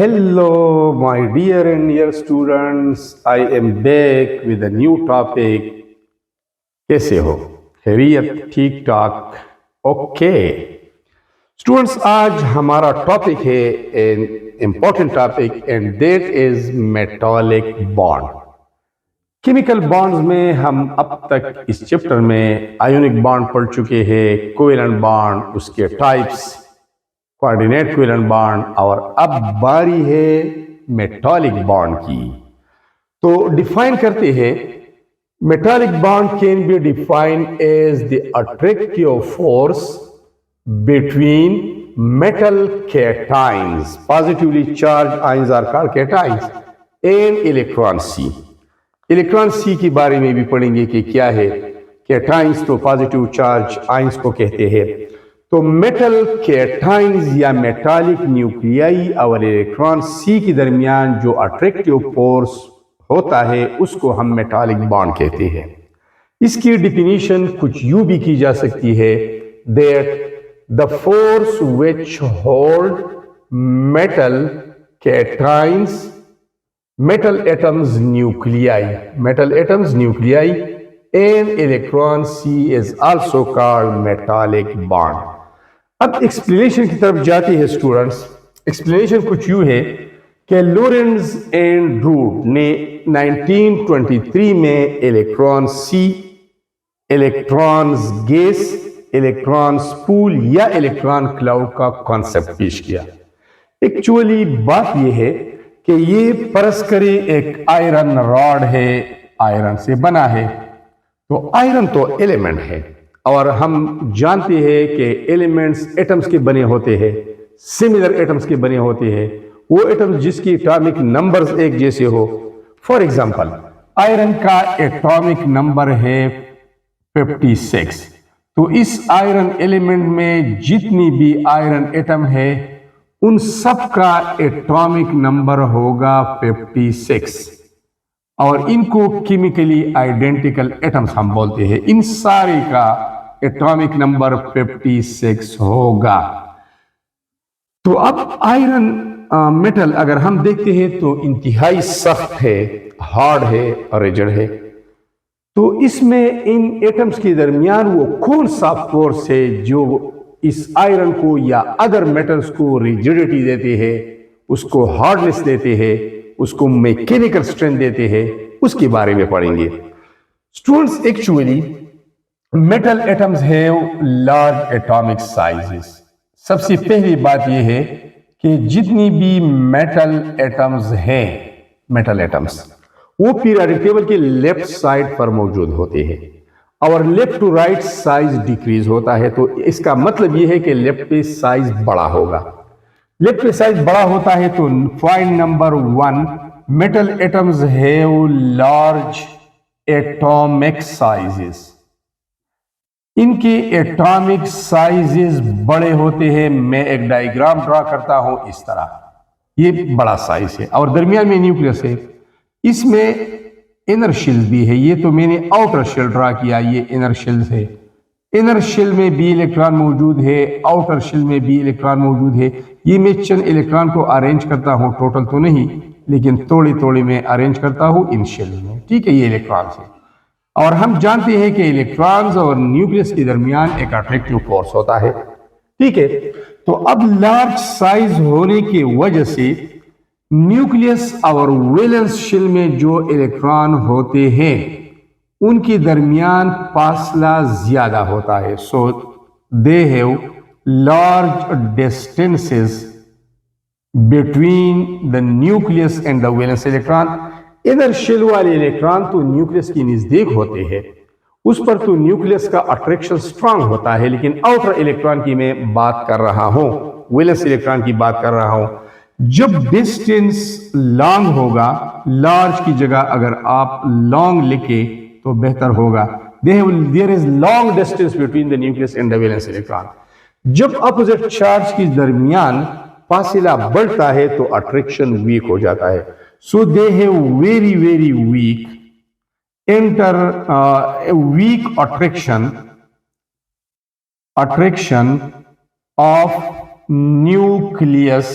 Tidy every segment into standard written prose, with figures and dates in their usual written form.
Hello, my dear and dear students. I am back with a new topic. कैसे हो? खैरियत? ठीक ठाक? ओके स्टूडेंट्स, आज हमारा टॉपिक है an important topic and that is metallic bond. Chemical bonds में हम अब तक इस चैप्टर में आयोनिक बॉन्ड पढ़ चुके हैं, कोवेलेंट बॉन्ड, उसके टाइप्स, कोऑर्डिनेट कोवेलेंट बॉन्ड, और अब बारी है मेटालिक बॉन्ड की। तो डिफाइन करते हैं, metallic bond can be defined as the attractive force between metal cations, positively charged ions are called cations, and electron C। Electron sea के बारे में भी पढ़ेंगे कि क्या है। कैटाइंस तो पॉजिटिव चार्ज आयंस को कहते हैं। तो मेटल कैटाइंस या मेटालिक न्यूक्लियाई और इलेक्ट्रॉन सी के दरमियान जो अट्रैक्टिव फोर्स होता है उसको हम मेटालिक बॉन्ड कहते हैं। इसकी डिफिनीशन कुछ यूं भी की जा सकती है, that the force which hold metal cations metal atoms nuclei and electron C is also called metallic bond। अब एक्सप्लेनेशन की तरफ जाते हैं स्टूडेंट्स। एक्सप्लेनेशन कुछ यूं है कि लॉरेंज एंड रूड ने 1923 में electron C, electrons gas, electron pool या इलेक्ट्रॉन क्लाउड का कॉन्सेप्ट पेश किया। एक्चुअली बात यह है कि ये परस्करे एक आयरन रॉड है, आयरन से बना है। तो आयरन तो एलिमेंट है और हम जानते हैं कि एलिमेंट्स एटम्स के बने होते हैं, सिमिलर एटम्स के बने होते हैं। वो एटम्स जिसकी एटॉमिक नंबर्स एक जैसे हो। फॉर एग्जांपल, आयरन का एटॉमिक नंबर है 56। तो इस आयरन एलिमेंट में जितनी भी आयरन एटम है उन सब का एटॉमिक नंबर होगा 56 और इनको केमिकली आइडेंटिकल एटम्स हम बोलते हैं। इन सारे का एटॉमिक नंबर 56 होगा। तो अब आयरन मेटल अगर हम देखते हैं तो इंतहाई सख्त है, हार्ड है और रिजिड है। तो इसमें इन एटम्स के दरमियान वो कौन सा फोर्स है जो इस आयरन को या अदर मेटल्स को रिजिडिटी देते हैं, उसको हार्डनेस देते हैं, उसको मैकेनिकल स्ट्रेंथ देते हैं, उसके बारे में पढ़ेंगे। Students, actually metal atoms have large atomic sizes. सबसे पहली बात यह है कि जितनी भी मेटल एटम्स हैं, मेटल एटम्स वो पीरियोडिक टेबल के लेफ्ट साइड पर मौजूद होते हैं और left to right size decrease होता है। तो इसका मतलब यह है कि लेफ्ट पे साइज बड़ा होगा। लेफ्ट पे साइज बड़ा होता है तो point number 1, metal atoms have large atomic sizes. इनके एटॉमिक साइजेस बड़े होते हैं। मैं एक डायग्राम ड्रा करता हूं इस तरह। ये बड़ा साइज है और दरमियान में न्यूक्लियस है। इसमें इनर शेल भी है। ये तो मैंने आउटर शेल ड्रा किया, ये इनर शेल है। इनर शेल में बी इलेक्ट्रॉन मौजूद है, आउटर शेल में बी इलेक्ट्रॉन मौजूद है। ये मैं चंद इलेक्ट्रॉन को अरेंज करता हूँ, टोटल तो नहीं लेकिन थोड़ी थोड़ी में अरेंज करता हूँ इन शेल में। ठीक है, ये इलेक्ट्रॉन्स है और हम जानते हैं कि इलेक्ट्रॉन्स और न्यूक्लियस के दरमियान एक अट्रैक्टिव फोर्स होता है। ठीक है, तो अब लार्ज साइज होने की वजह से न्यूक्लियस और वैलेंस शेल में जो इलेक्ट्रॉन होते हैं उनके दरमियान फासला ज्यादा होता है। So they have large distances between the nucleus and the valence electron. इधर शेल वाले इलेक्ट्रॉन तो न्यूक्लियस के नजदीक होते हैं, उस पर तो न्यूक्लियस का अट्रैक्शन स्ट्रांग होता है। लेकिन आउटर इलेक्ट्रॉन की मैं बात कर रहा हूं, वैलेंस इलेक्ट्रॉन की बात कर रहा हूं। जब डिस्टेंस लॉन्ग होगा, लार्ज की जगह अगर आप लॉन्ग लिखे तो बेहतर होगा। There is long distance between the nucleus and the valence electron. जब अपोजिट चार्ज के दरमियान फासला बढ़ता है तो अट्रैक्शन वीक हो जाता है। So they have very very weak weak attraction of nucleus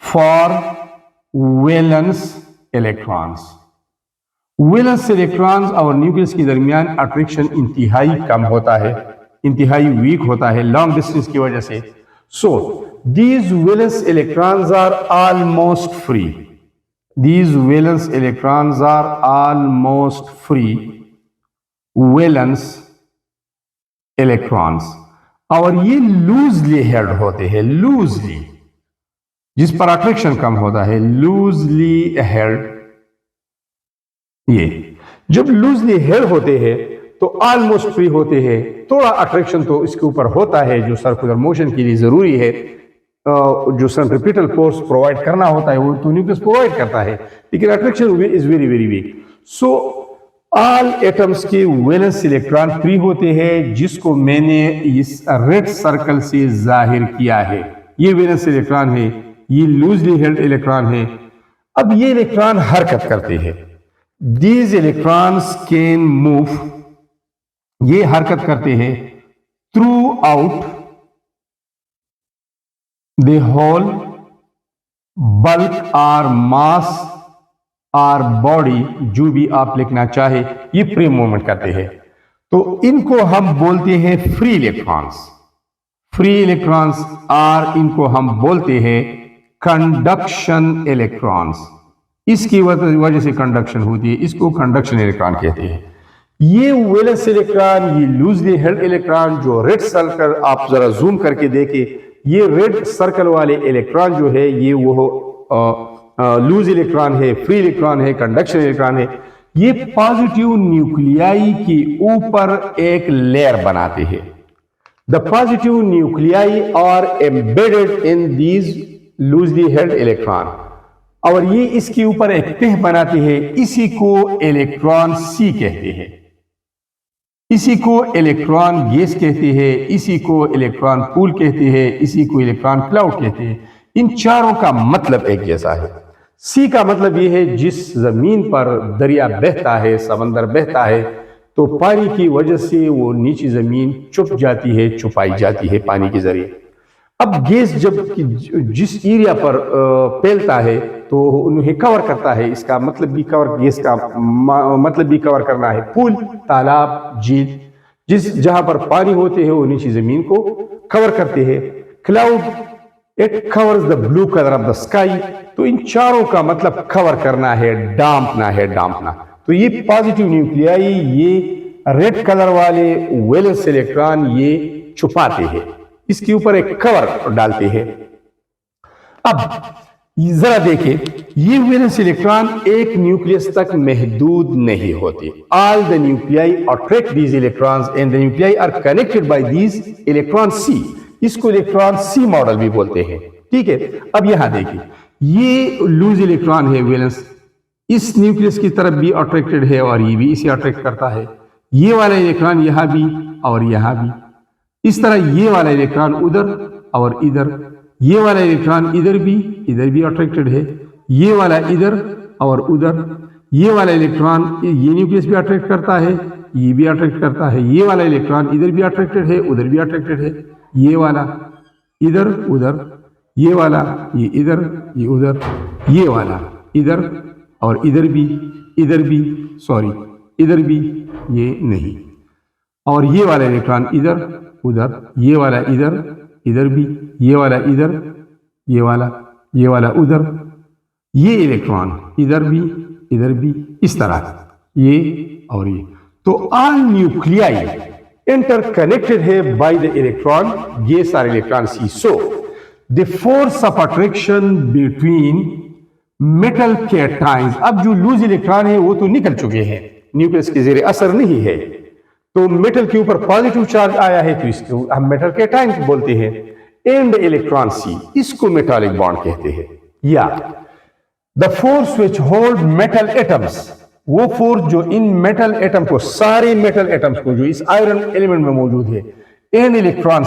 for valence electrons. Valence electrons और न्यूक्लियस के दरमियान अट्रैक्शन इंतहाई कम होता है, इंतहाई वीक होता है लॉन्ग डिस्टेंस की वजह से। So these valence electrons are almost free, these valence electrons are almost free valence electrons, और ये लूजली हेल्ड होते हैं, लूजली, जिस पर अट्रैक्शन कम होता है, लूजली हेल्ड। ये जब लूजली हेल्ड होते हैं तो ऑलमोस्ट फ्री होते हैं। थोड़ा अट्रैक्शन तो इसके ऊपर होता है जो सर्कुलर मोशन के लिए जरूरी है, जो सेंट्रीपिटल फोर्स प्रोवाइड करना होता है वो तो न्यूक्लियस प्रोवाइड करता है, लेकिन attraction is very very week. So all atoms के वैलेंस इलेक्ट्रॉन फ्री होते हैं, जिसको मैंने इस रेड सर्कल से जाहिर किया है। ये वैलेंस इलेक्ट्रॉन है, ये लूजली हेल्ड इलेक्ट्रॉन है। अब ये इलेक्ट्रॉन हरकत करते हैं, दीज इलेक्ट्रॉन्स कैन मूव, ये हरकत करते हैं throughout the whole bulk और मास और बॉडी, जो भी आप लिखना चाहे, ये फ्री मूवमेंट करते हैं। तो इनको हम बोलते हैं फ्री इलेक्ट्रॉन्स, फ्री इलेक्ट्रॉन्स, और इनको हम बोलते हैं कंडक्शन इलेक्ट्रॉन्स। इसकी वजह से कंडक्शन होती है, इसको कंडक्शन इलेक्ट्रॉन कहते हैं। ये वैलेंस इलेक्ट्रॉन, ये लूजली हेल्ड इलेक्ट्रॉन, जो रेड सर्कल आप जरा जूम करके देखें, ये रेड सर्कल वाले इलेक्ट्रॉन जो है ये वो लूज इलेक्ट्रॉन है, फ्री इलेक्ट्रॉन है, कंडक्शन इलेक्ट्रॉन है। ये पॉजिटिव न्यूक्लियाई के ऊपर एक लेयर बनाते हैं। The positive nuclei are embedded in these loosely held electron, और ये इसके ऊपर एक तह बनाते हैं। इसी को इलेक्ट्रॉन सी कहते हैं, इसी को इलेक्ट्रॉन गैस कहते हैं, इसी को इलेक्ट्रॉन पूल कहते हैं, इसी को इलेक्ट्रॉन क्लाउड कहते हैं। इन चारों का मतलब एक जैसा है। सी का मतलब यह है जिस जमीन पर दरिया बहता है, समंदर बहता है, तो पानी की वजह से वो नीचे जमीन छुप जाती है, छुपाई जाती है पानी के जरिए। अब गैस जब जिस एरिया पर फैलता है तो उन्हें कवर करता है, इसका मतलब भी कवर, गैस का मतलब भी कवर करना है। पूल, तालाब, झील, जिस जहां पर पानी होते हैं वो नीचे जमीन को कवर करते हैं। Cloud, it covers the blue colour of the sky. तो इन चारों का मतलब कवर करना है, डांपना है, डांपना। तो ये पॉजिटिव न्यूक्लियाई, ये रेड कलर वाले वैलेंस इलेक्ट्रॉन ये छुपाते हैं, इसके ऊपर एक कवर डालते हैं। अब जरा देखें, ये वैलेंस इलेक्ट्रॉन एक न्यूक्लियस तक महदूद नहीं होते। All the nuclei attract these electrons and the nuclei are connected by these electron sea. इसको इलेक्ट्रॉन सी मॉडल भी बोलते हैं, ठीक है। अब यहां देखिए, ये लूज इलेक्ट्रॉन है वैलेंस, इस न्यूक्लियस की तरफ भी अट्रैक्टेड है और ये भी इसे अट्रैक्ट करता है। ये वाला इलेक्ट्रॉन यहां भी और यहां भी, इस तरह ये वाला इलेक्ट्रॉन उधर और इधर, ये वाला इलेक्ट्रॉन इधर भी अट्रैक्टेड है, ये वाला इधर और उधर, ये वाला इलेक्ट्रॉन ये न्यूक्लियस भी अट्रैक्ट करता है, ये भी अट्रैक्ट करता है, ये वाला इलेक्ट्रॉन इधर भी अट्रैक्टेड है, उधर भी अट्रैक्टेड है, ये वाला इधर उधर, ये वाला ये इधर ये उधर, ये वाला इधर और इधर भी सॉरी इधर भी, ये नहीं, और ये वाला इलेक्ट्रॉन इधर उधर, ये वाला इधर भी, ये वाला इधर, ये वाला उधर, ये इलेक्ट्रॉन इधर भी, इस तरह ये और ये। तो ऑल न्यूक्लियाई interconnected है by the electron gas or electron C. So the force of attraction between metal cations, अब जो लूज इलेक्ट्रॉन है वो तो निकल चुके हैं, न्यूक्लियस के जेरे असर नहीं है, तो मेटल के ऊपर पॉजिटिव चार्ज आया है तो इसको हम मेटल कैटायन बोलते हैं। एंड इलेक्ट्रॉन सी, इसको मेटालिक बॉन्ड कहते हैं। या the force which hold metal atoms, वो फोर्स जो इन मेटल एटम को, सारे मेटल एटम्स को जो इस आयरन एलिमेंट में मौजूद है, एंड इलेक्ट्रॉन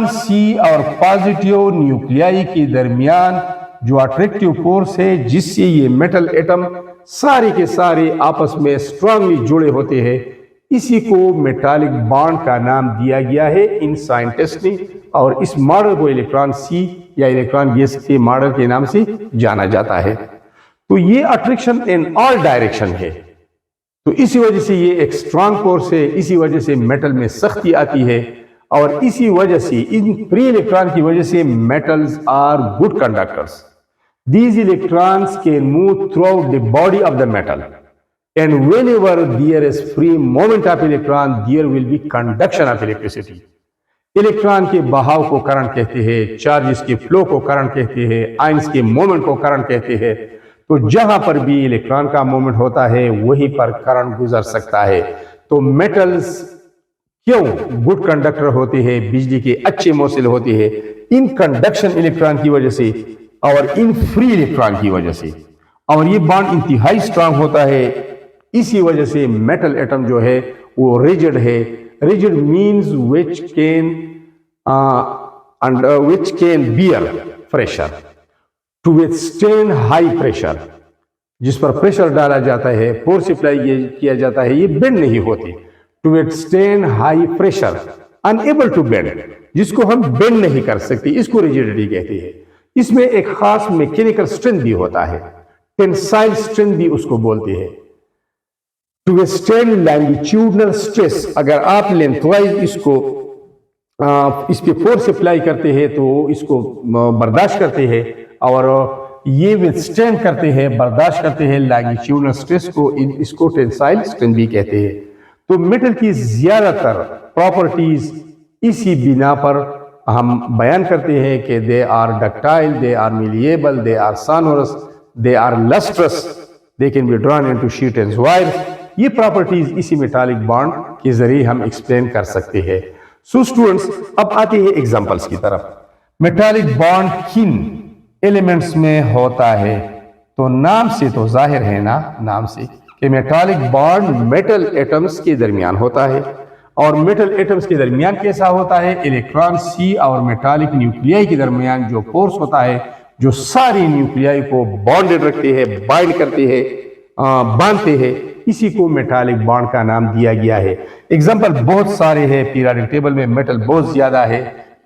सी और पॉजिटिव न्यूक्लियाई के दरमियान जो अट्रैक्टिव फोर्स है जिससे ये मेटल एटम सारे के सारे आपस में स्ट्रांगली जुड़े होते हैं, इसी को मेटालिक बॉन्ड का नाम दिया गया है इन साइंटिस्ट ने, और इस मॉडल को इलेक्ट्रॉन सी या इलेक्ट्रॉन गैस के मॉडल के नाम से जाना जाता है। तो ये अट्रैक्शन इन ऑल डायरेक्शन है, तो इसी वजह से ये एक स्ट्रांग फोर्स है, इसी वजह से मेटल में सख्ती आती है, और इसी वजह से इन फ्री इलेक्ट्रॉन की वजह से metals are good conductors. These electrons can move throughout the body of the metal, and whenever there is free movement of electron, there will be conduction of electricity. Electron के बहाव को current कहते हैं, charges के flow को current कहते हैं, ions के मूवमेंट को करंट कहते हैं। तो जहां पर भी इलेक्ट्रॉन का मूवमेंट होता है वहीं पर करंट गुजर सकता है। तो मेटल्स क्यों गुड कंडक्टर होते हैं, बिजली के अच्छे मोसिल होते हैं, इन कंडक्शन इलेक्ट्रॉन की वजह से और इन फ्री इलेक्ट्रॉन की वजह से, और ये बॉन्ड इंतहाई स्ट्रांग होता है। इसी वजह से मेटल एटम जो है वो रिजिड है। Rigid means which can bear pressure to withstand high pressure. जिस पर प्रेशर डाला जाता है, फोर्स अप्लाई किया जाता है, ये बेंड नहीं होती। To withstand high pressure, unable to bend, जिसको हम बेंड नहीं कर सकते, इसको रिजिडिटी कहते हैं। इसमें एक खास मैकेनिकल स्ट्रेंथ भी होता है, टेंसाइल स्ट्रेंथ भी उसको बोलते हैं। टू विथस्टैंड लॉन्गिट्यूडनल स्ट्रेस, अगर आप लेंथवाइज इसको इस पे फोर्स अप्लाई करते हैं तो इसको बर्दाश्त करते हैं, और ये विथस्टैंड करते हैं, बर्दाश्त करते हैं लॉन्गिट्यूडनल स्ट्रेस को, इसको टेंसाइल स्ट्रेंथ भी कहते हैं। तो मेटल की ज्यादातर प्रॉपर्टीज इसी बिना पर हम बयान करते हैं कि they are ductile, they are malleable, they are sonorous, they are lustrous, they can be drawn into sheet and wire. ये प्रॉपर्टीज इसी मेटालिक बॉन्ड के जरिए हम एक्सप्लेन कर सकते हैं। सो स्टूडेंट्स, अब आते हैं एग्जांपल्स की तरफ। मेटालिक बॉन्ड किन एलिमेंट्स में होता है? तो नाम से तो जाहिर है ना, नाम से, कि मेटालिक बॉन्ड मेटल एटम्स के दरमियान होता है। और मेटल एटम्स के दरमियान कैसा होता है? इलेक्ट्रॉन सी और मेटालिक न्यूक्लियाई के दरमियान जो फोर्स होता है, जो सारी न्यूक्लियाई को बॉन्डेड रखते हैं, बाइंड करते हैं, बांधते हैं, इसी को मेटालिक बॉन्ड का नाम दिया गया है। एग्जाम्पल बहुत सारे हैं, पीरियोडिक टेबल में मेटल बहुत ज्यादा है।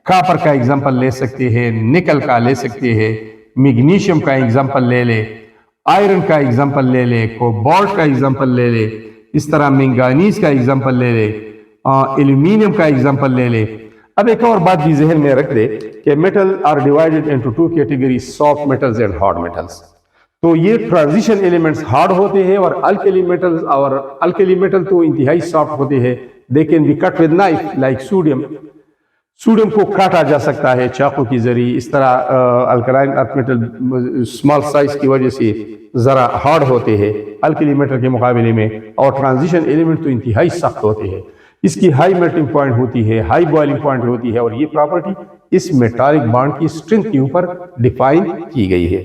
कॉपर का एग्जाम्पल ले सकते हैं, निकल का ले सकते हैं, मैग्नीशियम का एग्जाम्पल ले ले, आयरन का एग्जाम्पल ले ले, कोबाल्ट का एग्जाम्पल ले ले, इस तरह मैंगानीज का एग्जाम्पल ले ले, एल्यूमिनियम का एग्जाम्पल ले ले। अब एक और बात भी जहन में रख दे कि metal are divided into two category, soft metals and hard metals. तो ये ट्रांजिशन एलिमेंट्स हार्ड होते हैं, और अल्कली मेटल्स, और अल्कली मेटल तो इंतहाई सॉफ्ट होते हैं। They can be cut with knife like sodium. Sodium को काटा जा सकता है चाकू के जरिए। इस तरह alkaline earth metal small size की वजह से जरा हार्ड होते हैं अल्कली मेटल के मुकाबले में, और ट्रांजिशन एलिमेंट तो इंतहाई सख्त होते हैं। इसकी हाई मेल्टिंग पॉइंट होती है, हाई बॉइलिंग पॉइंट होती है, और ये प्रॉपर्टी इस मेटालिक बॉन्ड की स्ट्रेंथ के ऊपर डिफाइन की गई है।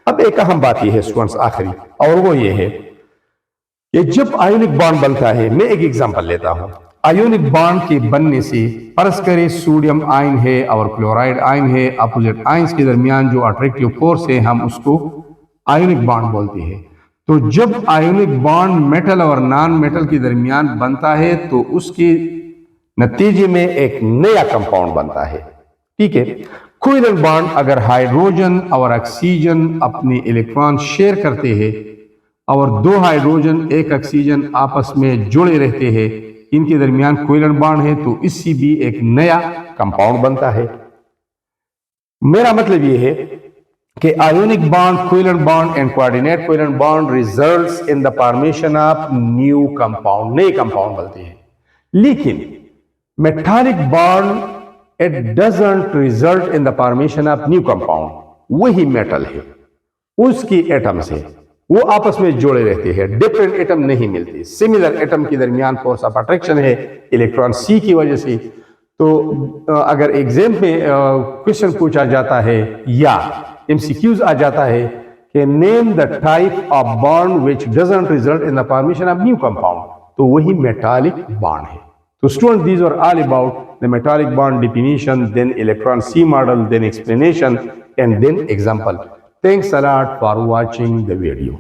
अब एक अहम बात यह है स्टूडेंट्स आखिरी, और वो ये है कि जब आयोनिक बॉन्ड बनता है, मैं एक एग्जांपल लेता हूं। आयोनिक बॉन्ड के बनने से फर्ज करें सोडियम आयन है और क्लोराइड आयन है, अपोजिट आयंस के दरमियान जो अट्रैक्टिव फोर्स है, हम उसको आयोनिक बॉन्ड बोलते हैं। तो जब आयोनिक बॉन्ड मेटल और नॉन मेटल के दरमियान बनता है तो उसके नतीजे में एक नया कंपाउंड बनता है। ठीक है, कोवेलेंट बॉन्ड अगर हाइड्रोजन और ऑक्सीजन अपने इलेक्ट्रॉन शेयर करते हैं और दो हाइड्रोजन एक ऑक्सीजन आपस में जुड़े रहते हैं, इनके दरमियान कोवेलेंट बॉन्ड है, तो इससे भी एक नया कंपाउंड बनता है। मेरा मतलब यह है कि ionic bond, covalent bond and coordinate covalent bond results in the formation of new compound, नए compound बनते हैं। लेकिन metallic bond it doesn't result in the formation of new compound, वही मेटल है, उसकी एटम्स है, वो आपस में जुड़े रहते हैं, डिफरेंट एटम नहीं मिलते। सिमिलर एटम के दरमियान फोर्स ऑफ अट्रैक्शन है इलेक्ट्रॉन सी की वजह से। तो अगर एग्जाम में क्वेश्चन पूछा जाता है या MCQs आ जाता है कि name the type of bond which doesn't result in the formation of new compound, तो वही मेटालिक बॉन्ड है। तो student, these are all about the metallic bond definition, then electron C model, then explanation, and then example. Thanks a lot for watching the video.